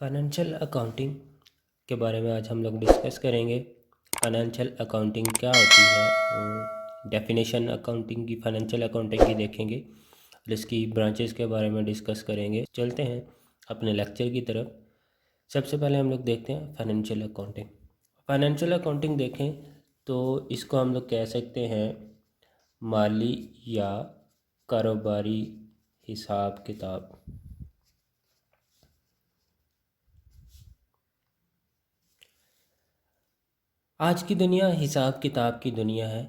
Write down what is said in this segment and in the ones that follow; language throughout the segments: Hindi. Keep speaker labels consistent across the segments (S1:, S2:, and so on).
S1: फाइनेंशियल अकाउंटिंग के बारे में आज हम लोग डिस्कस करेंगे। फाइनेंशियल अकाउंटिंग क्या होती है, डेफिनेशन अकाउंटिंग की, फाइनेंशियल अकाउंटिंग की देखेंगे और इसकी ब्रांचेस के बारे में डिस्कस करेंगे। चलते हैं अपने लेक्चर की तरफ। सबसे पहले हम लोग देखते हैं फाइनेंशियल अकाउंटिंग। फाइनेंशियल अकाउंटिंग देखें तो इसको हम लोग कह सकते हैं माली या कारोबारी हिसाब किताब। आज की दुनिया हिसाब किताब की दुनिया है।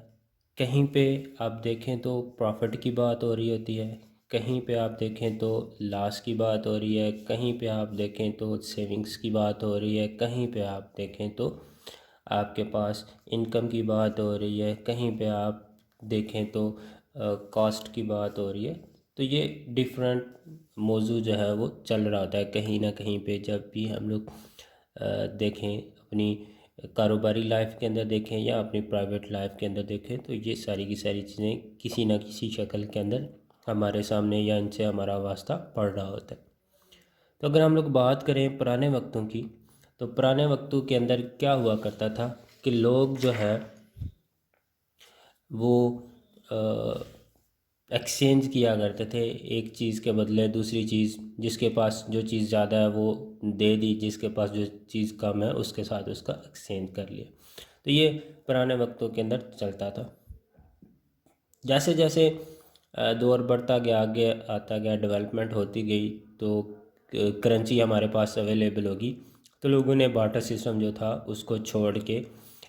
S1: कहीं पे आप देखें तो प्रॉफिट की बात हो रही होती है, कहीं पे आप देखें तो लॉस की बात हो रही है, कहीं पे आप देखें तो सेविंग्स की बात हो रही है, कहीं पे आप देखें तो आपके पास इनकम की बात हो रही है, कहीं पे आप देखें तो कॉस्ट की बात हो रही है। तो ये डिफरेंट मौजू जो है वो चल रहा होता है कहीं ना कहीं पे। जब भी हम लोग देखें, अपनी कारोबारी लाइफ के अंदर देखें या अपनी प्राइवेट लाइफ के अंदर देखें, तो ये सारी की सारी चीज़ें किसी न किसी शक्ल के अंदर हमारे सामने या इनसे हमारा वास्ता पड़ रहा होता है। तो अगर हम लोग बात करें पुराने वक्तों की, तो पुराने वक्तों के अंदर क्या हुआ करता था कि लोग जो है वो एक्सचेंज किया करते थे, एक चीज़ के बदले दूसरी चीज़। जिसके पास जो चीज़ ज़्यादा है वो दे दी, जिसके पास जो चीज़ कम है उसके साथ उसका एक्सचेंज कर लिया। तो ये पुराने वक्तों के अंदर चलता था। जैसे जैसे दौर बढ़ता गया, आगे आता गया, डेवलपमेंट होती गई, तो करेंसी हमारे पास अवेलेबल होगी, तो लोगों ने बार्टर सिस्टम जो था उसको छोड़ के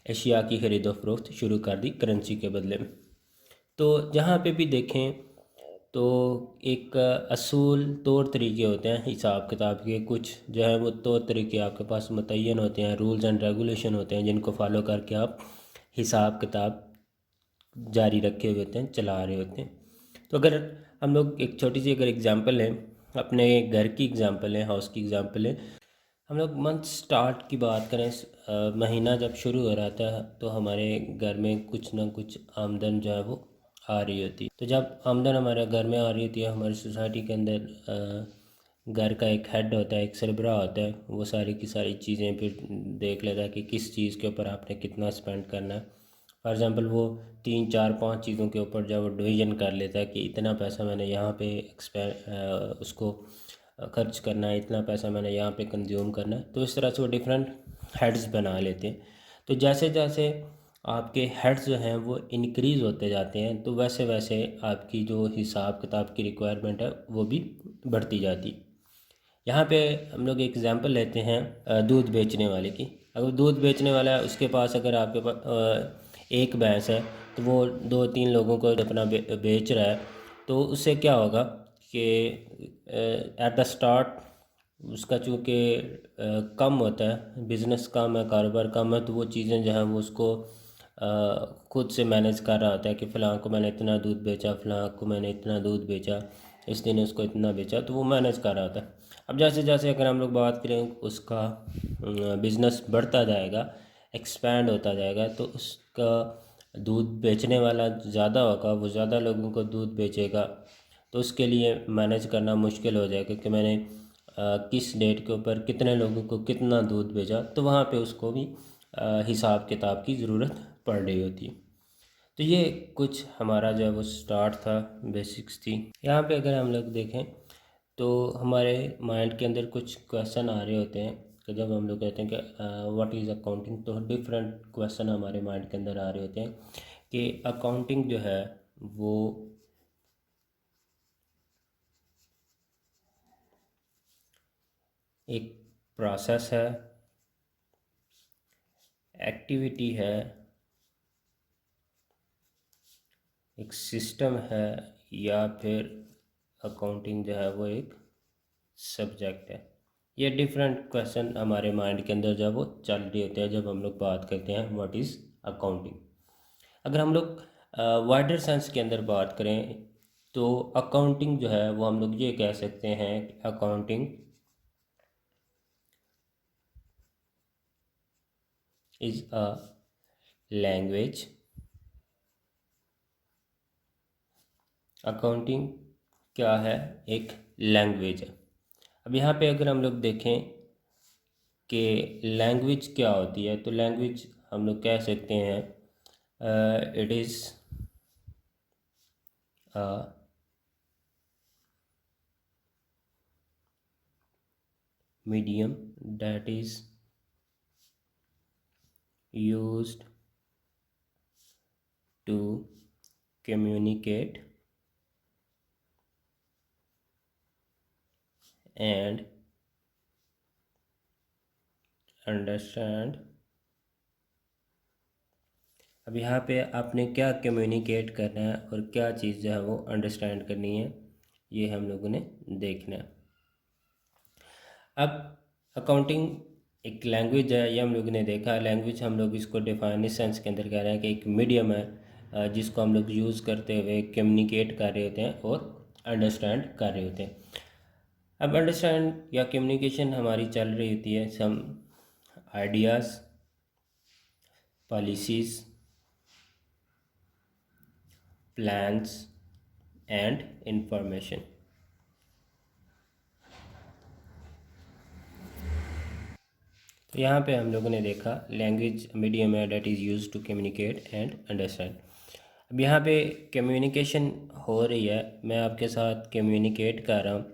S1: एशिया की खरीदो फरोख्त शुरू कर दी करेंसी के बदले में। तो जहाँ पे भी देखें तो एक असूल तौर तरीके होते हैं हिसाब किताब के। कुछ जो है वो तौर तरीके आपके पास मुतय्यन होते हैं, रूल्स एंड रेगुलेशन होते हैं, जिनको फॉलो करके आप हिसाब किताब जारी रखे हुए होते हैं, चला रहे होते हैं। तो अगर हम लोग एक छोटी सी अगर एग्ज़ाम्पल है, अपने घर की एग्ज़ाम्पल है, हाउस की एग्ज़ाम्पल है। हम लोग मंथ स्टार्ट की बात करें, महीना जब शुरू हो रहा था तो हमारे घर में कुछ ना कुछ आमदन जो है वो आ रही होती है। तो जब आमदन हमारे घर में आ रही होती है, हमारी सोसाइटी के अंदर घर का एक हेड होता है, एक सरबराह होता है, वो सारी की सारी चीज़ें फिर देख लेता है कि किस चीज़ के ऊपर आपने कितना स्पेंड करना है। फॉर एग्ज़ाम्पल वो 3 4 5 चीज़ों के ऊपर जब वो डिवीज़न कर लेता है कि इतना पैसा मैंने यहाँ पे उसको खर्च करना है, इतना पैसा मैंने यहाँ पे कंज्यूम करना है। तो इस तरह से वो डिफरेंट हेड्स बना लेते हैं। तो जैसे जैसे आपके हेड्स जो हैं वो इंक्रीज़ होते जाते हैं, तो वैसे वैसे आपकी जो हिसाब किताब की रिक्वायरमेंट है वो भी बढ़ती जाती है। यहाँ पे हम लोग एग्ज़ाम्पल लेते हैं दूध बेचने वाले की। अगर दूध बेचने वाला है, उसके पास अगर आपके पास एक भैंस है, तो वो 2 3 लोगों को अपना बेच रहा है, तो उससे क्या होगा कि एट द स्टार्ट उसका चूँकि कम होता है, बिज़नेस कम है, कारोबार कम है, तो वो चीज़ें जो हैं वो उसको खुद से मैनेज कर रहा होता है कि फ़लाँ को मैंने इतना दूध बेचा, फ़लाँ को मैंने इतना दूध बेचा, इस दिन उसको इतना बेचा, तो वो मैनेज कर रहा होता है। अब जैसे जैसे अगर हम लोग बात करें, उसका बिज़नेस बढ़ता जाएगा, एक्सपैंड होता जाएगा, तो उसका दूध बेचने वाला ज़्यादा होगा, वो ज़्यादा लोगों को दूध बेचेगा, तो उसके लिए मैनेज करना मुश्किल हो जाएगा कि मैंने किस डेट के ऊपर कितने लोगों को कितना दूध बेचा। तो वहाँ पे उसको भी हिसाब किताब की ज़रूरत पड़ रही होती है। तो ये कुछ हमारा जो है वो स्टार्ट था, बेसिक्स थी। यहाँ पे अगर हम लोग देखें तो हमारे माइंड के अंदर कुछ क्वेश्चन आ रहे होते हैं कि जब हम लोग कहते हैं कि व्हाट इज़ अकाउंटिंग, तो डिफरेंट क्वेश्चन हमारे माइंड के अंदर आ रहे होते हैं कि अकाउंटिंग जो है वो एक प्रोसेस है, एक्टिविटी है, एक सिस्टम है, या फिर अकाउंटिंग जो है वो एक सब्जेक्ट है। ये डिफरेंट क्वेश्चन हमारे माइंड के अंदर जब वो चल रहे होते हैं जब हम लोग बात करते हैं व्हाट इज़ अकाउंटिंग। अगर हम लोग वाइडर सेंस के अंदर बात करें, तो अकाउंटिंग जो है वो हम लोग ये कह सकते हैं कि accounting is a language. Accounting क्या है? एक लैंग्वेज है। अब यहाँ पे अगर हम लोग देखें कि लैंग्वेज क्या होती है। तो लैंग्वेज हम लोग कह सकते हैं it is medium that is used to communicate and understand। अब यहाँ पे आपने क्या कम्युनिकेट करना है और क्या चीज़ जो है वो अंडरस्टैंड करनी है, ये हम लोगों ने देखना है। अब अकाउंटिंग एक लैंग्वेज है, ये हम लोगों ने देखा। लैंग्वेज हम लोग इसको डिफाइन इस सेंस के अंदर कह रहे हैं कि एक मीडियम है जिसको हम लोग यूज़ करते हुए कम्युनिकेट कर रहे होते हैं और अंडरस्टैंड कर रहे होते हैं। अब अंडरस्टैंड या कम्युनिकेशन हमारी चल रही होती है some ideas, policies, plans and information. तो यहाँ पे हम लोगों ने देखा लैंग्वेज मीडियम है that is use to communicate and understand. अब यहाँ पे कम्युनिकेशन हो रही है, मैं आपके साथ कम्युनिकेट कर रहा हूँ,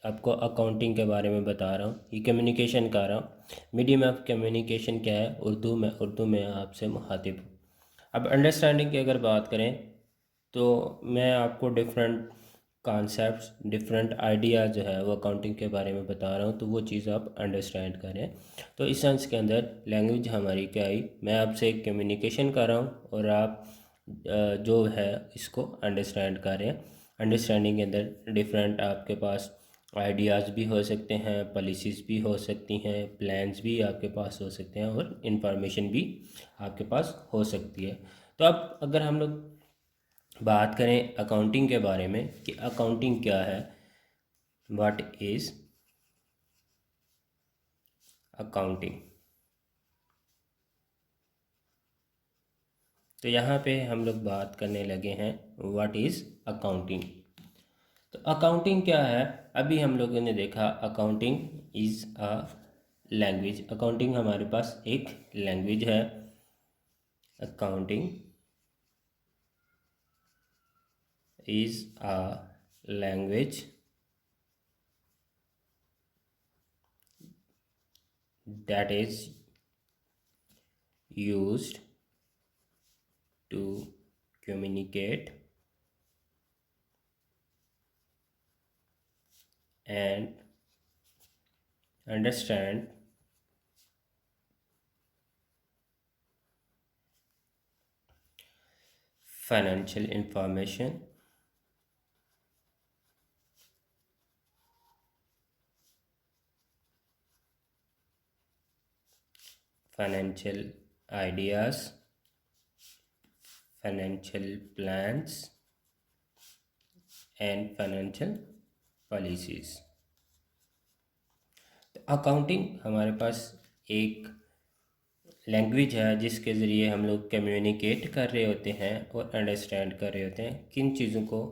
S1: आपको अकाउंटिंग के बारे में बता रहा हूँ, ये कम्युनिकेशन कर रहा हूँ। मीडियम ऑफ कम्युनिकेशन क्या है? उर्दू में आपसे मुखातिब हूँ। अब अंडरस्टैंडिंग की अगर बात करें तो मैं आपको डिफरेंट कॉन्सेप्ट्स, डिफरेंट आइडिया जो है वो अकाउंटिंग के बारे में बता रहा हूँ, तो वो चीज़ आप अंडरस्टैंड करें। तो इस सेंस के अंदर लैंग्वेज हमारी क्या आई, मैं आपसे कम्युनिकेशन कर रहा हूँ और आप जो है इसको अंडरस्टैंड कर रहे हैं। अंडरस्टैंडिंग के अंदर डिफरेंट आपके पास आइडियाज़ भी हो सकते हैं, पॉलिसीज़ भी हो सकती हैं, प्लान्स भी आपके पास हो सकते हैं और इंफॉर्मेशन भी आपके पास हो सकती है। तो अब अगर हम लोग बात करें अकाउंटिंग के बारे में कि अकाउंटिंग क्या है, व्हाट इज़ अकाउंटिंग, तो यहाँ पे हम लोग बात करने लगे हैं व्हाट इज़ अकाउंटिंग। तो अकाउंटिंग क्या है? अभी हम लोगों ने देखा accounting is a language. Accounting हमारे पास एक लैंग्वेज है। Accounting is a language that is used to communicate and understand financial information, financial ideas, financial plans and financial policies। तो अकाउंटिंग हमारे पास एक लैंग्वेज है जिसके ज़रिए हम लोग कम्युनिकेट कर रहे होते हैं और अंडरस्टैंड कर रहे होते हैं किन चीज़ों को।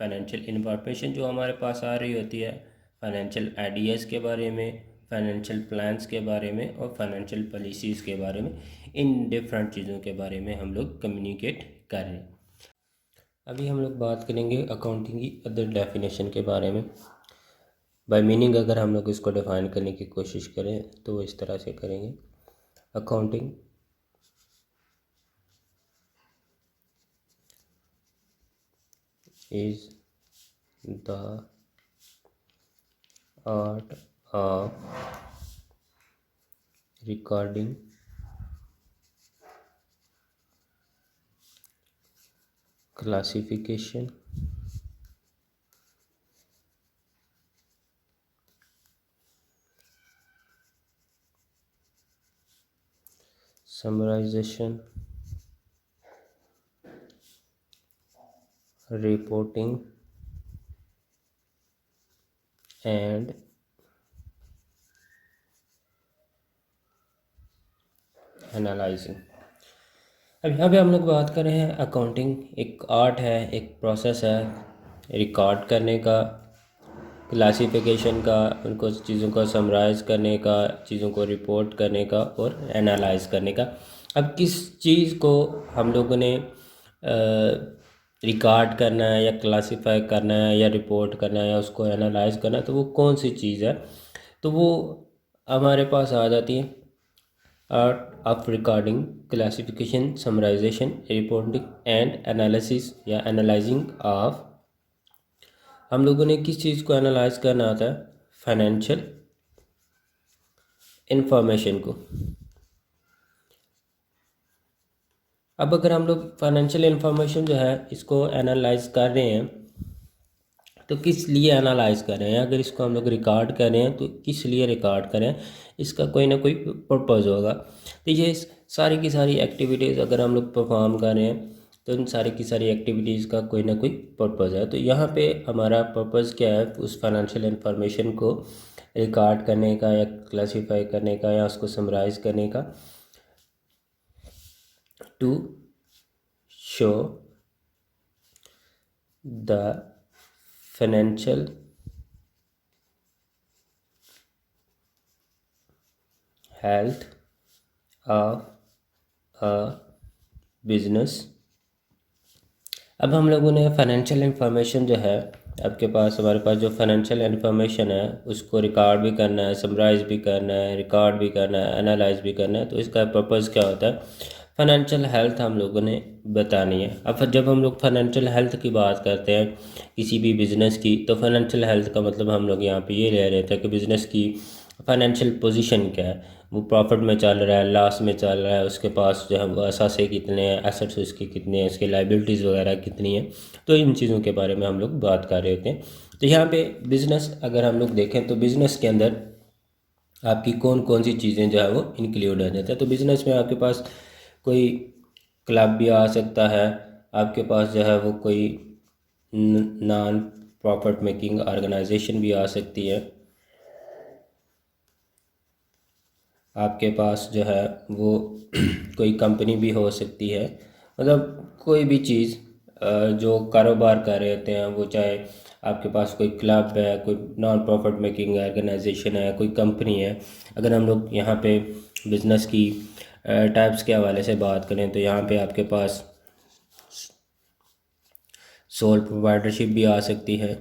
S1: फाइनेंशियल इंफॉर्मेशन जो हमारे पास आ रही होती है, फाइनेंशियल आइडियाज़ के बारे में, फाइनेंशियल प्लान्स के बारे में और फाइनेंशियल पॉलिसीज़ के बारे में, इन डिफरेंट चीज़ों के बारे में हम लोग कम्युनिकेट कर रहे हैं। अभी हम लोग बात करेंगे अकाउंटिंग की अदर डेफिनेशन के बारे में। बाय मीनिंग अगर हम लोग इसको डिफ़ाइन करने की कोशिश करें तो इस तरह से करेंगे। Accounting is the art of recording, classification, summarization, reporting and analysing. अब यहाँ पे हम लोग बात कर रहे हैं अकाउंटिंग एक आर्ट है, एक प्रोसेस है रिकॉर्ड करने का, क्लासिफिकेशन का, उनको चीज़ों को समराइज़ करने का, चीज़ों को रिपोर्ट करने का और एनालाइज करने का। अब किस चीज़ को हम लोगों ने रिकॉर्ड करना है या क्लासिफाई करना है या रिपोर्ट करना है या उसको एनालाइज करना है, तो वो कौन सी चीज़ है, तो वो हमारे पास आ जाती है art of recording, classification, summarisation, reporting and analysis या एनालाइजिंग ऑफ। हम लोगों ने किस चीज़ को एनालाइज करना आता है? फाइनेंशियल इंफॉर्मेशन को। अब अगर हम लोग फाइनेंशियल इंफॉर्मेशन जो है इसको एनालाइज कर रहे हैं, तो किस लिए एनालाइज कर रहे हैं? अगर इसको हम लोग रिकॉर्ड कर रहे हैं तो किस लिए रिकॉर्ड करें? इसका कोई ना कोई पर्पज़ होगा। तो ये सारी की सारी एक्टिविटीज़ अगर हम लोग परफॉर्म कर रहे हैं तो उन सारी की सारी एक्टिविटीज़ का कोई ना कोई पर्पज़ है। तो यहाँ पे हमारा पर्पज़ क्या है? उस फाइनेंशियल इंफॉर्मेशन को रिकॉर्ड करने का या क्लासीफाई करने का या उसको समराइज करने का, to show the financial health of a business. अब हम लोगों ने फाइनेंशियल इंफॉर्मेशन जो है, आपके पास हमारे पास जो फाइनेंशियल इंफॉर्मेशन है उसको रिकॉर्ड भी करना है, समराइज भी करना है, रिकॉर्ड भी करना है, एनालाइज भी करना है। तो इसका पर्पज़ क्या होता है? फाइनेंशियल हेल्थ हम लोगों ने बतानी है। अब जब हम लोग फाइनेंशियल हेल्थ की बात करते हैं किसी भी बिज़नेस की, तो फाइनेंशियल हेल्थ का मतलब हम लोग यहाँ पे ये ले रहे थे कि बिज़नेस की फाइनेंशियल पोजीशन क्या है, वो प्रॉफिट में चल रहा है, लॉस में चल रहा है, उसके पास जो है वो असासे कितने हैं, एसेट्स उसके कितने हैं, उसके लाइबिलिटीज़ वगैरह कितनी हैं। तो इन चीज़ों के बारे में हम लोग बात कर रहे होते हैं। तो यहाँ पे बिज़नेस अगर हम लोग देखें तो बिज़नेस के अंदर आपकी कौन कौन सी चीज़ें जो है वो इंक्लूड हो जाता है। तो बिज़नेस में आपके पास कोई क्लब भी आ सकता है, आपके पास जो है वो कोई नॉन प्रॉफिट मेकिंग ऑर्गेनाइजेशन भी आ सकती है, आपके पास जो है वो कोई कंपनी भी हो सकती है। मतलब कोई भी चीज़ जो कारोबार कर रहे होते हैं, वो चाहे आपके पास कोई क्लब है, कोई नॉन प्रॉफिट मेकिंग ऑर्गेनाइजेशन है, कोई कंपनी है। अगर हम लोग यहाँ पे बिज़नेस की टाइप्स के हवाले से बात करें तो यहाँ पे आपके पास सोल प्रोप्राइटरशिप भी आ सकती है।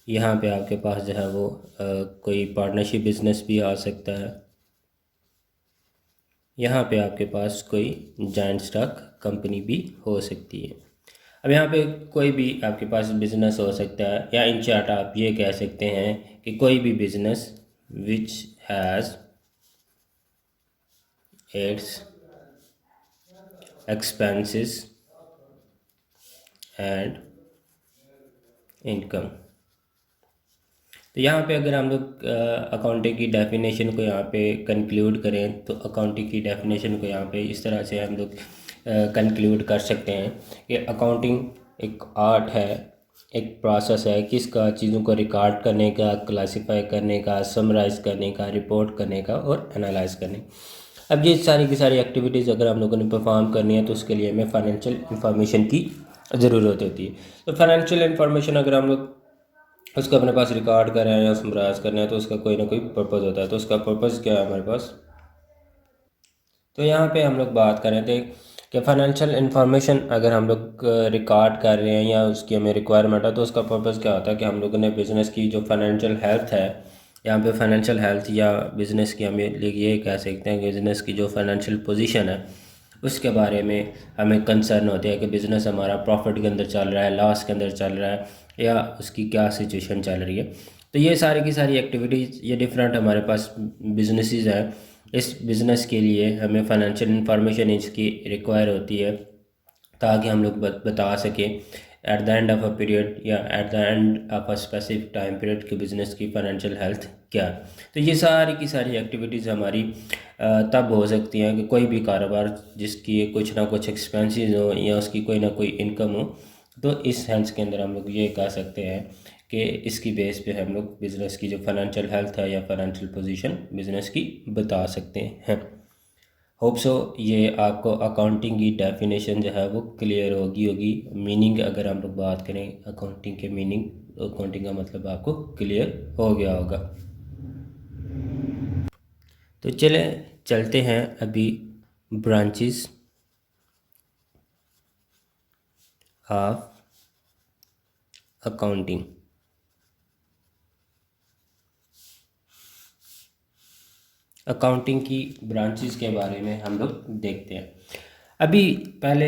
S1: यहाँ पे आपके पास जो है वो कोई पार्टनरशिप बिजनेस भी आ सकता है। यहाँ पे आपके पास कोई जॉइंट स्टॉक कंपनी भी हो सकती है। अब यहाँ पे कोई भी आपके पास बिजनेस हो सकता है, या इन शॉर्ट आप ये कह सकते हैं कि कोई भी business which has its expenses and income. तो यहाँ पे अगर हम लोग अकाउंटिंग की डेफिनेशन को यहाँ पे कंक्लूड करें, तो अकाउंटिंग की डेफिनेशन को यहाँ पे इस तरह से हम लोग कंक्लूड कर सकते हैं कि अकाउंटिंग एक आर्ट है, एक प्रोसेस है किसका, चीज़ों को रिकॉर्ड करने का, क्लासिफाई करने का, समराइज करने का, रिपोर्ट करने का और एनालाइज करने। अब ये सारी की सारी एक्टिविटीज़ अगर हम लोगों ने परफॉर्म करनी है तो उसके लिए हमें फाइनेंशियल इंफॉर्मेशन की ज़रूरत होती है। तो फाइनेंशियल इंफॉर्मेशन अगर हम लोग उसको अपने पास रिकॉर्ड कर रहे हैं या समराइज करना है तो उसका कोई ना कोई पर्पज़ होता है। तो उसका पर्पज़ क्या है हमारे पास? तो यहाँ पे हम लोग बात कर रहे थे कि फाइनेंशियल इंफॉर्मेशन अगर हम लोग रिकॉर्ड कर रहे हैं या उसकी हमें रिक्वायरमेंट है, तो उसका पर्पज़ क्या होता है कि हम लोगों ने बिज़नेस की जो फाइनेंशियल हेल्थ है, यहाँ पे फाइनेंशियल हेल्थ या बिज़नेस की हम ये कह सकते हैं कि बिज़नेस की जो फाइनेंशियल पोजीशन है उसके बारे में हमें कंसर्न होते हैं कि बिज़नेस हमारा प्रॉफिट के अंदर चल रहा है, लॉस के अंदर चल रहा है, या उसकी क्या सिचुएशन चल रही है। तो ये सारी की सारी एक्टिविटीज़, ये डिफरेंट हमारे पास बिजनेसेस हैं। इस बिज़नेस के लिए हमें फाइनेंशियल इंफॉर्मेशन इसकी रिक्वायर होती है ताकि हम लोग बता सकें at the end of a period या at the end of a specific time period के बिज़नेस की फाइनेंशियल हेल्थ क्या है। तो ये सारी की सारी एक्टिविटीज़ हमारी तब हो सकती हैं कि कोई भी कारोबार जिसकी कुछ ना कुछ एक्सपेंसेस हो या उसकी कोई ना कोई इनकम हो, तो इस सेंस के अंदर हम लोग ये कह सकते हैं कि इसकी बेस पे हम लोग बिज़नेस की जो फाइनेंशियल हेल्थ है या फाइनेंशियल पोजीशन बिज़नेस की बता सकते हैं। होप सो ये आपको अकाउंटिंग की डेफिनेशन जो है वो क्लियर होगी मीनिंग अगर हम लोग बात करें अकाउंटिंग के मीनिंग अकाउंटिंग का मतलब आपको क्लियर हो गया होगा। तो चले चलते हैं अभी ब्रांचेस ऑफ अकाउंटिंग। अकाउंटिंग की ब्रांचेस के बारे में हम लोग देखते हैं। अभी पहले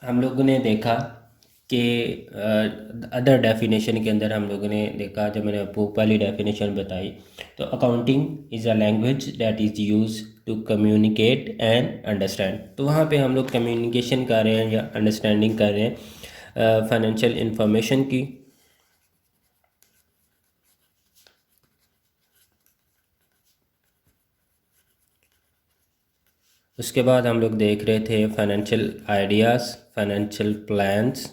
S1: हम लोगों ने देखा कि अदर डेफिनेशन के अंदर हम लोगों ने देखा, जब मैंने आपको पहली डेफिनेशन बताई, तो accounting is a language that is use to communicate and understand. तो वहाँ पे हम लोग कम्युनिकेशन कर रहे हैं या अंडरस्टैंडिंग कर रहे हैं फाइनेंशियल इंफॉर्मेशन की। उसके बाद हम लोग देख रहे थे financial ideas, financial plans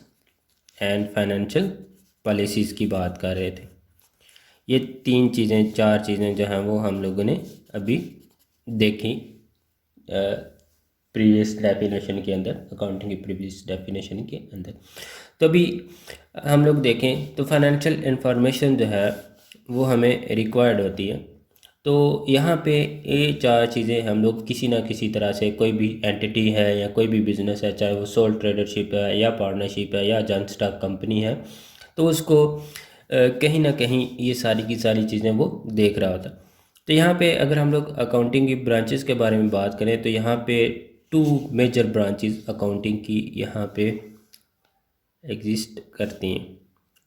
S1: and financial policies की बात कर रहे थे। ये तीन चीज़ें, चार चीज़ें जो हैं वो हम लोगों ने अभी देखी प्रीवियस डेफिनेशन के अंदर, अकाउंटिंग की प्रीवियस डेफिनेशन के अंदर। तो अभी हम लोग देखें तो फाइनेंशियल इंफॉर्मेशन जो है वो हमें रिक्वायर्ड होती है। तो यहाँ पे ये चार चीज़ें हम लोग किसी ना किसी तरह से, कोई भी एंटिटी है या कोई भी बिजनेस है, चाहे वो सोल ट्रेडरशिप है या पार्टनरशिप है या जॉइंट स्टॉक कंपनी है, तो उसको कहीं ना कहीं ये सारी की सारी चीज़ें वो देख रहा होता। तो यहाँ पे अगर हम लोग अकाउंटिंग की ब्रांचेस के बारे में बात करें तो यहाँ पे टू मेजर ब्रांचेस अकाउंटिंग की यहाँ पे एग्जिस्ट करती हैं।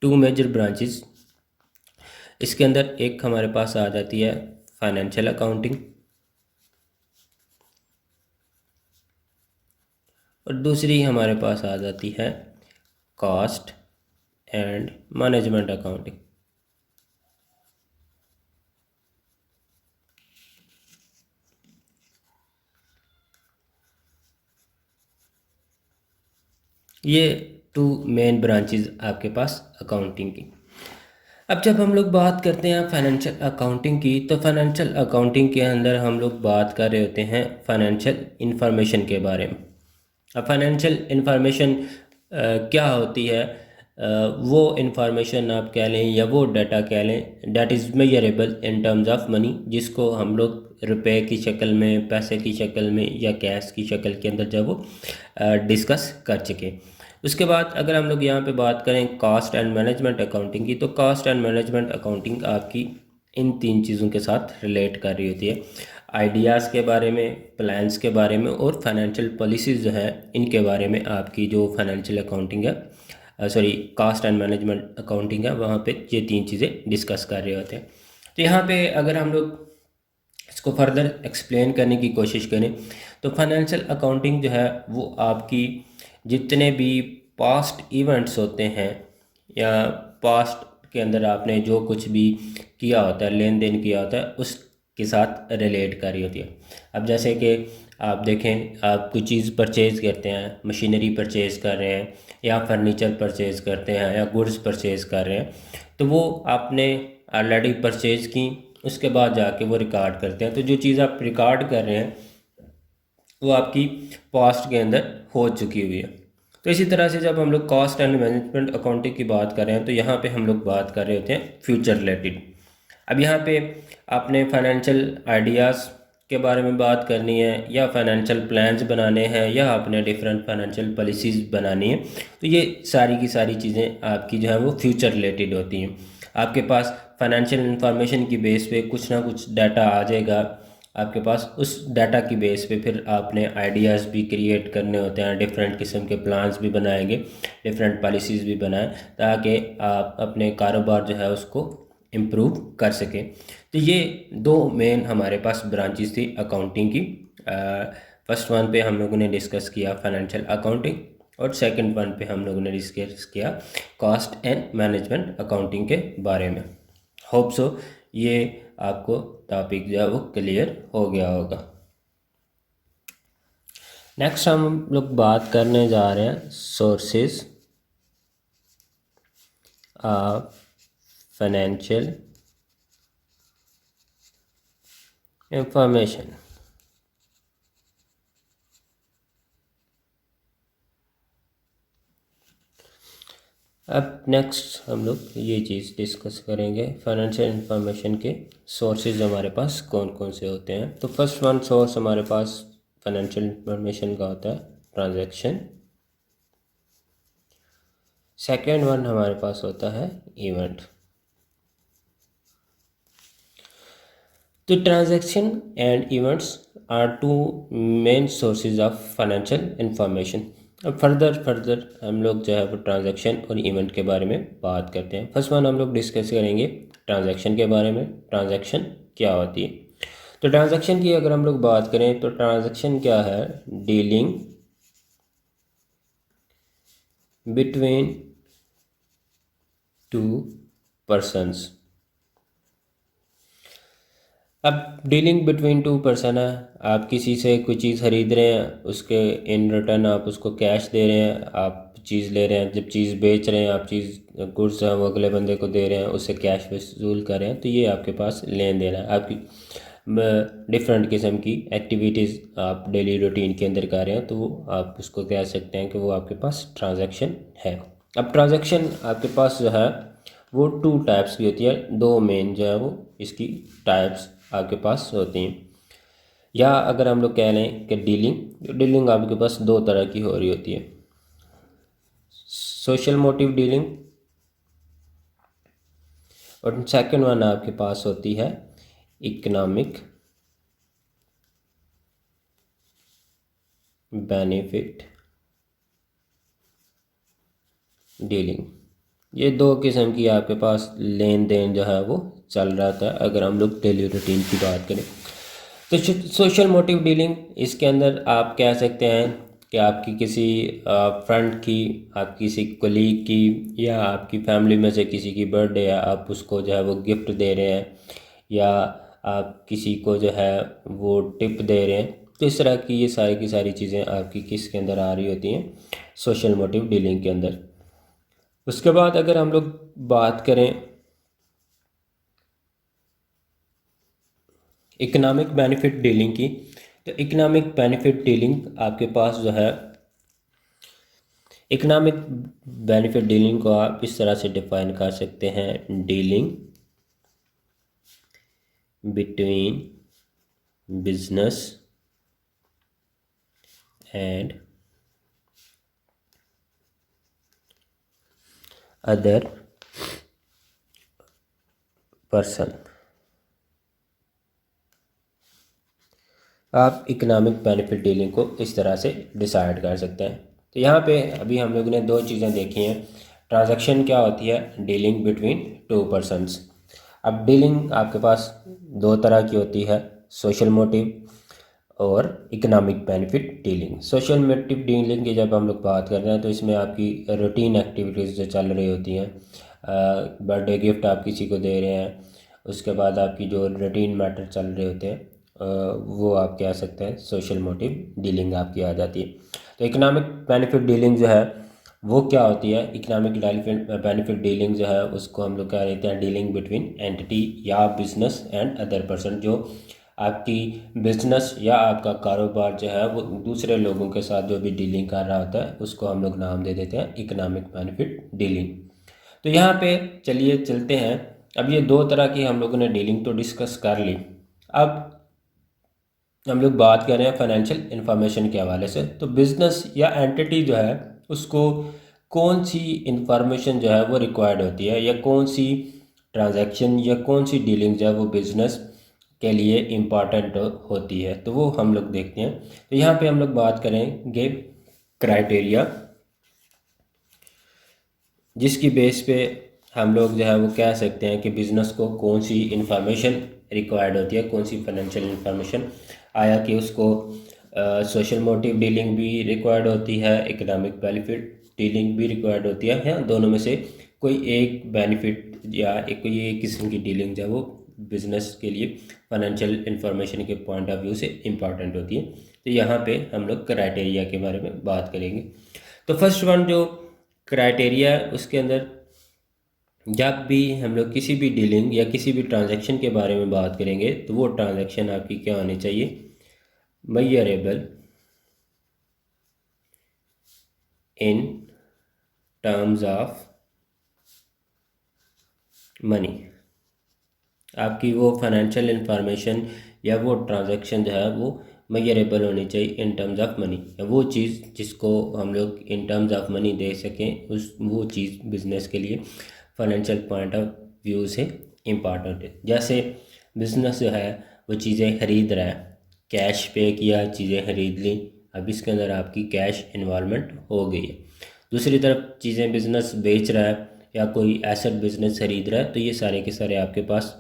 S1: टू मेजर ब्रांचेस इसके अंदर, एक हमारे पास आ जाती है फाइनेंशियल अकाउंटिंग और दूसरी हमारे पास आ जाती है कॉस्ट एंड मैनेजमेंट अकाउंटिंग। ये टू मेन ब्रांचेस आपके पास अकाउंटिंग की। अब जब हम लोग बात करते हैं फाइनेंशियल अकाउंटिंग की, तो फाइनेंशियल अकाउंटिंग के अंदर हम लोग बात कर रहे होते हैं फाइनेंशियल इंफॉर्मेशन के बारे में। अब फाइनेंशियल इंफॉर्मेशन क्या होती है? वो इंफॉर्मेशन आप कह लें या वो डाटा कह लें that is measurable in terms of money, जिसको हम लोग रुपए की शक्ल में, पैसे की शक्ल में या कैश की शक्ल के अंदर जब वो डिस्कस कर चुके। उसके बाद अगर हम लोग यहाँ पे बात करें कॉस्ट एंड मैनेजमेंट अकाउंटिंग की, तो कॉस्ट एंड मैनेजमेंट अकाउंटिंग आपकी इन तीन चीज़ों के साथ रिलेट कर रही होती है। आइडियाज़ के बारे में, प्लान्स के बारे में और फाइनेंशियल पॉलिसीज़ जो है इनके बारे में आपकी जो फाइनेंशियल अकाउंटिंग है, sorry cost and management accounting है, वहाँ पे ये तीन चीज़ें डिस्कस कर रहे होते हैं। तो यहाँ पे अगर हम लोग इसको फर्दर एक्सप्लेन करने की कोशिश करें तो फाइनेंशियल अकाउंटिंग जो है वो आपकी जितने भी पास्ट इवेंट्स होते हैं या पास्ट के अंदर आपने जो कुछ भी किया होता है, लेन देन किया होता है, उसके साथ रिलेट कर रही होती है। अब जैसे कि आप देखें, आप कोई चीज़ परचेज़ करते हैं, मशीनरी परचेज़ कर रहे हैं या फर्नीचर परचेज़ करते हैं या गुड्स परचेज़ कर रहे हैं, तो वो आपने ऑलरेडी परचेज़ की, उसके बाद जाके वो रिकॉर्ड करते हैं। तो जो चीज़ आप रिकॉर्ड कर रहे हैं वो आपकी पास्ट के अंदर हो चुकी हुई है। तो इसी तरह से जब हम लोग कॉस्ट एंड मैनेजमेंट अकाउंटिंग की बात कर रहे हैं तो यहाँ पे हम लोग बात कर रहे होते हैं फ्यूचर रिलेटेड। अब यहाँ पे आपने फाइनेंशियल आइडियाज़ के बारे में बात करनी है या फाइनेंशियल प्लान्स बनाने हैं या आपने डिफरेंट फाइनेंशियल पॉलिसीज़ बनानी है, तो ये सारी की सारी चीज़ें आपकी जो है वो फ्यूचर रिलेटेड होती हैं। आपके पास फाइनेंशियल इंफॉर्मेशन की बेस पे कुछ ना कुछ डाटा आ जाएगा आपके पास, उस डाटा की बेस पे फिर आपने आइडियाज़ भी क्रिएट करने होते हैं, डिफरेंट किस्म के प्लान्स भी बनाएंगे, डिफरेंट पॉलिसीज़ भी बनाएं ताकि आप अपने कारोबार जो है उसको इम्प्रूव कर सकें। तो ये दो मेन हमारे पास ब्रांचेस थी अकाउंटिंग की। फर्स्ट वन पे हम लोगों ने डिस्कस किया फाइनेंशियल अकाउंटिंग और सेकंड वन पे हम लोगों ने डिस्कस किया कॉस्ट एंड मैनेजमेंट अकाउंटिंग के बारे में। होप सो ये आपको टॉपिक जो है वो क्लियर हो गया होगा। नेक्स्ट हम लोग बात करने जा रहे हैं सोर्सेज ऑफ फाइनेंशियल इंफॉर्मेशन। अब नेक्स्ट हम लोग ये चीज़ डिस्कस करेंगे, फाइनेंशियल इंफॉर्मेशन के सोर्सेज हमारे पास कौन कौन से होते हैं। तो फर्स्ट वन सोर्स हमारे पास फाइनेंशियल इंफॉर्मेशन का होता है ट्रांजैक्शन। सेकेंड वन हमारे पास होता है इवेंट। तो transaction and events are two main sources of financial information. अब फर्दर हम लोग जो है वो ट्रांजैक्शन और इवेंट के बारे में बात करते हैं। फर्स्ट वन हम लोग डिस्कस करेंगे ट्रांजैक्शन के बारे में। ट्रांजैक्शन क्या होती है? तो ट्रांजैक्शन की अगर हम लोग बात करें तो ट्रांजैक्शन क्या है? Dealing between two persons. अब डीलिंग बिटवीन टू पर्सन है, आप किसी से कोई चीज़ खरीद रहे हैं, उसके इन रिटर्न आप उसको कैश दे रहे हैं, आप चीज़ ले रहे हैं, जब चीज़ बेच रहे हैं आप चीज़ गुड्स है वो अगले बंदे को दे रहे हैं, उससे कैश वसूल कर रहे हैं, तो ये आपके पास लेन देन है। आपकी डिफरेंट किस्म की एक्टिविटीज़ आप डेली रूटीन के अंदर कर रहे हैं, तो आप उसको कह सकते हैं कि वो आपके पास ट्रांजैक्शन है। अब ट्रांजैक्शन आपके पास जो है वो टू टाइप्स की होती है, दो मेन जो है वो इसकी टाइप्स आपके पास होती हैं। या अगर हम लोग कह लें कि डीलिंग आपके पास दो तरह की हो रही होती है, सोशल मोटिव डीलिंग, और सेकंड वन आपके पास होती है इकोनॉमिक बेनिफिट डीलिंग। ये दो किस्म की आपके पास लेन देन जो है वो चल रहा था अगर हम लोग डेली रूटीन की बात करें। तो सोशल मोटिव डीलिंग, इसके अंदर आप कह सकते हैं कि आपकी किसी फ्रेंड की, आप किसी कोलीग की या आपकी फैमिली में से किसी की बर्थडे है, आप उसको जो है वो गिफ्ट दे रहे हैं, या आप किसी को जो है वो टिप दे रहे हैं। तो इस तरह की ये सारी की सारी चीज़ें आपकी किसके अंदर आ रही होती हैं? सोशल मोटिव डीलिंग के अंदर। उसके बाद अगर हम लोग बात करें इकोनॉमिक बेनिफिट डीलिंग की, तो इकोनॉमिक बेनिफिट डीलिंग आपके पास जो है, इकोनॉमिक बेनिफिट डीलिंग को आप इस तरह से डिफाइन कर सकते हैं, dealing between business and other person. आप इकोनॉमिक बेनिफिट डीलिंग को इस तरह से डिसाइड कर सकते हैं। तो यहाँ पे अभी हम लोगों ने दो चीज़ें देखी हैं, ट्रांजैक्शन क्या होती है, डीलिंग बिटवीन टू पर्सन्स। अब डीलिंग आपके पास दो तरह की होती है, सोशल मोटिव और economic benefit dealing. Social motive dealing की जब हम लोग बात कर रहे हैं तो इसमें आपकी रूटीन एक्टिविटीज़ जो चल रही होती हैं, बर्थडे गिफ्ट आप किसी को दे रहे हैं, उसके बाद आपकी जो रूटीन मैटर चल रहे होते हैं, वो आप कह सकते हैं सोशल मोटिव डीलिंग आपकी आ जाती है। तो इकोनॉमिक बेनिफिट डीलिंग जो है वो क्या होती है? इकोनॉमिक बेनिफिट डीलिंग जो है उसको हम लोग क्या कहते हैं, डीलिंग बिटवीन एंटिटी या बिजनेस एंड अदर पर्सन। जो आपकी बिजनेस या आपका कारोबार जो है वो दूसरे लोगों के साथ जो भी डीलिंग कर रहा होता है उसको हम लोग नाम दे देते हैं इकोनॉमिक बेनिफिट डीलिंग। तो यहाँ पे चलिए चलते हैं, अब ये दो तरह की हम लोगों ने डीलिंग तो डिस्कस कर ली। अब हम लोग बात कर रहे हैं फाइनेंशियल इंफॉर्मेशन के हवाले से। तो बिजनेस या एंटिटी जो है उसको कौन सी इंफॉर्मेशन जो है वो रिक्वायर्ड होती है, या कौन सी ट्रांजैक्शन या कौन सी डीलिंग जो है वो बिजनेस के लिए इम्पॉर्टेंट होती है, तो वो हम लोग देखते हैं। तो यहाँ पे हम लोग बात करेंगे क्राइटेरिया, जिसकी बेस पे हम लोग जो है वो कह सकते हैं कि बिज़नेस को कौन सी इंफॉर्मेशन रिक्वायर्ड होती है, कौन सी फाइनेंशियल इंफॉर्मेशन, आया कि उसको सोशल मोटिव डीलिंग भी रिक्वायर्ड होती है, इकोनॉमिक बेनिफिट डीलिंग भी रिक्वायर्ड होती है, या दोनों में से कोई एक बेनिफिट या एक कोई एक किस्म की डीलिंग जो है वो बिज़नेस के लिए फाइनेंशियल इंफॉर्मेशन के पॉइंट ऑफ व्यू से इम्पॉर्टेंट होती है। तो यहाँ पे हम लोग क्राइटेरिया के बारे में बात करेंगे। तो फर्स्ट वन जो क्राइटेरिया है उसके अंदर, जब भी हम लोग किसी भी डीलिंग या किसी भी ट्रांजैक्शन के बारे में बात करेंगे तो वो ट्रांजैक्शन आपकी क्या होनी चाहिए? Measurable in terms of money. आपकी वो फाइनेंशियल इंफॉर्मेशन या वो ट्रांजैक्शन जो है वो मेजरेबल होनी चाहिए इन टर्म्स ऑफ मनी, या वो चीज़ जिसको हम लोग इन टर्म्स ऑफ मनी दे सकें, उस वो चीज़ बिज़नेस के लिए फाइनेंशियल पॉइंट ऑफ व्यू से इम्पॉर्टेंट है। जैसे बिज़नेस जो है वो चीज़ें ख़रीद रहा है, कैश पे किया, चीज़ें ख़रीद ली, अब इसके अंदर आपकी कैश इन्वॉल्वमेंट हो गई है। दूसरी तरफ चीज़ें बिज़नेस बेच रहा है या कोई एसेट बिज़नेस ख़रीद रहा है, तो ये सारे के सारे आपके पास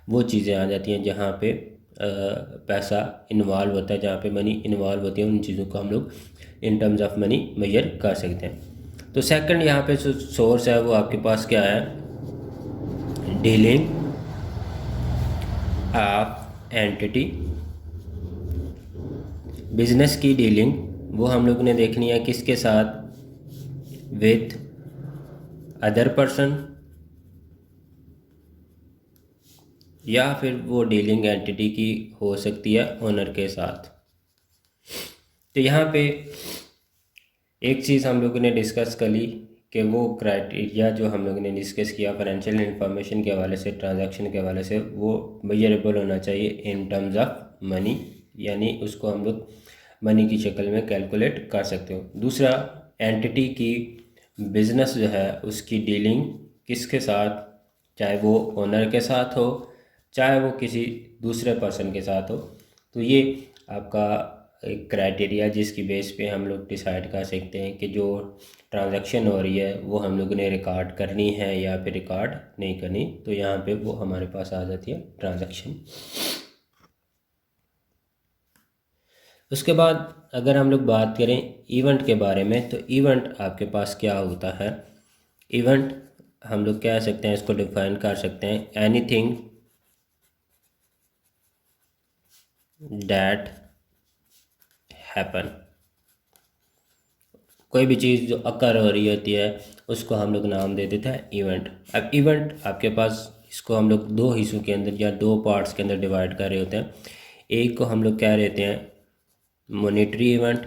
S1: वो चीज़ें आ जाती हैं जहाँ पे पैसा इन्वॉल्व होता है, जहाँ पे मनी इन्वॉल्व होती है। उन चीज़ों को हम लोग in terms of money measure कर सकते हैं। तो सेकंड यहाँ पे जो सोर्स है वो आपके पास क्या है, डीलिंग ऑफ एंटिटी। बिजनेस की डीलिंग वो हम लोग ने देखनी है किसके साथ, विथ अदर पर्सन, या फिर वो डीलिंग एंटिटी की हो सकती है ओनर के साथ। तो यहाँ पे एक चीज़ हम लोगों ने डिस्कस कर ली कि वो क्राइटेरिया जो हम लोगों ने डिस्कस किया फाइनेंशियल इंफॉर्मेशन के हवाले से, ट्रांजैक्शन के हवाले से, वो मेजरेबल होना चाहिए इन टर्म्स ऑफ मनी, यानी उसको हम लोग मनी की शक्ल में कैलकुलेट कर सकते हो। दूसरा, एंटिटी की बिज़नेस जो है उसकी डीलिंग किसके साथ, चाहे वो ओनर के साथ हो, चाहे वो किसी दूसरे पर्सन के साथ हो। तो ये आपका एक क्राइटेरिया जिसकी बेस पे हम लोग डिसाइड कर सकते हैं कि जो ट्रांजैक्शन हो रही है वो हम लोगों ने रिकॉर्ड करनी है या फिर रिकॉर्ड नहीं करनी। तो यहाँ पे वो हमारे पास आ जाती है ट्रांजैक्शन। उसके बाद अगर हम लोग बात करें इवेंट के बारे में, तो इवेंट आपके पास क्या होता है। इवेंट हम लोग कह सकते हैं, इसको डिफाइन कर सकते हैं, एनीथिंग दैट हैपन। कोई भी चीज़ जो अकर हो रही होती है उसको हम लोग नाम दे देते हैं इवेंट। अब इवेंट आपके पास, इसको हम लोग दो हिस्सों के अंदर या दो पार्ट्स के अंदर डिवाइड कर रहे होते हैं। एक को हम लोग कह रहे हैं मॉनेटरी इवेंट,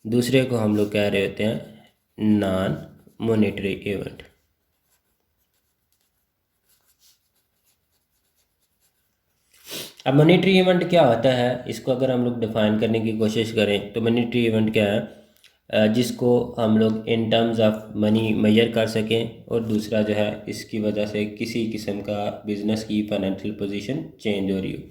S1: दूसरे को हम लोग कह रहे होते हैं नॉन मॉनेटरी इवेंट। अब मॉनेटरी इवेंट क्या होता है, इसको अगर हम लोग डिफाइन करने की कोशिश करें तो मॉनेटरी इवेंट क्या है, जिसको हम लोग in terms of money measure कर सकें, और दूसरा जो है इसकी वजह से किसी किस्म का बिजनेस की फाइनेंशियल पोजीशन चेंज हो रही हो।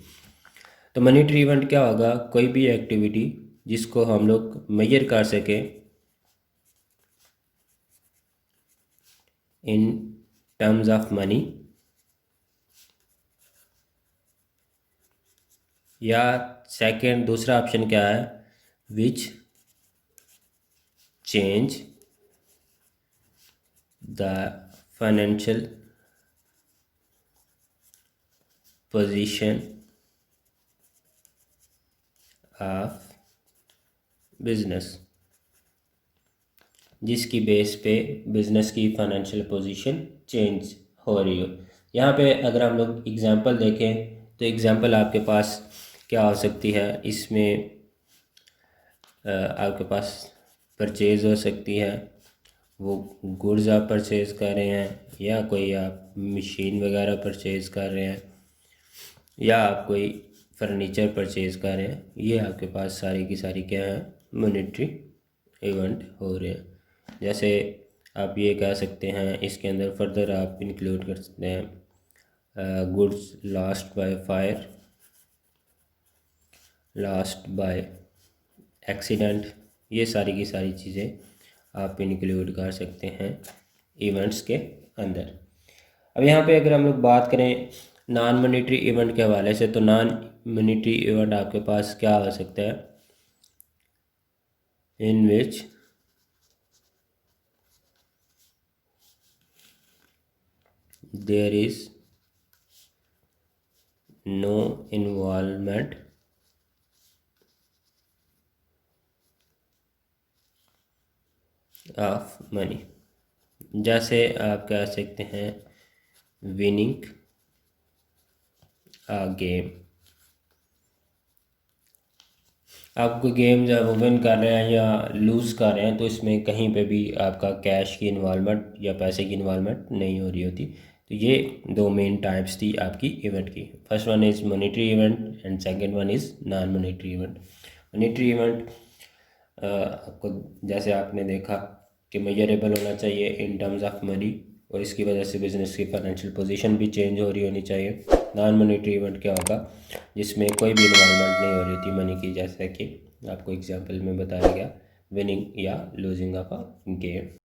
S1: तो मॉनेटरी इवेंट क्या होगा, कोई भी एक्टिविटी जिसको हम लोग मेजर कर सकें इन टर्म्स ऑफ मनी, या सेकंड दूसरा ऑप्शन क्या है, which change the financial position of business, जिसकी बेस पे बिजनेस की फाइनेंशियल पोजीशन चेंज हो रही हो। यहाँ पे अगर हम लोग एग्जांपल देखें तो एग्जांपल आपके पास क्या हो सकती है, इसमें आपके पास परचेज़ हो सकती है, वो गुड्स आप परचेज़ कर रहे हैं, या कोई आप मशीन वगैरह परचेज़ कर रहे हैं, या आप कोई फर्नीचर परचेज़ कर रहे हैं। ये आपके पास सारी की सारी क्या है, मॉनेटरी इवेंट हो रहे हैं। जैसे आप ये कह सकते हैं, इसके अंदर फर्दर आप इंक्लूड कर सकते हैं goods lost by fire, lost by accident, ये सारी की सारी चीज़ें आप इंक्लूड कर सकते हैं इवेंट्स के अंदर। अब यहाँ पे अगर हम लोग बात करें नॉन मॉनेटरी इवेंट के हवाले से, तो नॉन मॉनेटरी इवेंट आपके पास क्या हो सकता है, in which there is no involvement of money. जैसे आप कह सकते हैं विनिंग अ गेम। आप कोई गेम जब विन कर रहे हैं या लूज़ कर रहे हैं तो इसमें कहीं पे भी आपका कैश की इन्वॉल्वमेंट या पैसे की इन्वॉल्वमेंट नहीं हो रही होती। तो ये दो मेन टाइप्स थी आपकी इवेंट की। First one is monetary event and second one is non monetary event. Monetary event आपको, जैसे आपने देखा कि मेजरेबल होना चाहिए इन टर्म्स ऑफ मनी, और इसकी वजह से बिज़नेस की फाइनेंशियल पोजीशन भी चेंज हो रही होनी चाहिए। नॉन मॉनेटरी इवेंट क्या होगा, जिसमें कोई भी इन्वॉल्वमेंट नहीं हो रही थी मनी की, जैसे कि आपको एग्जांपल में बताया गया विनिंग या लूजिंग ऑफ अ गेम।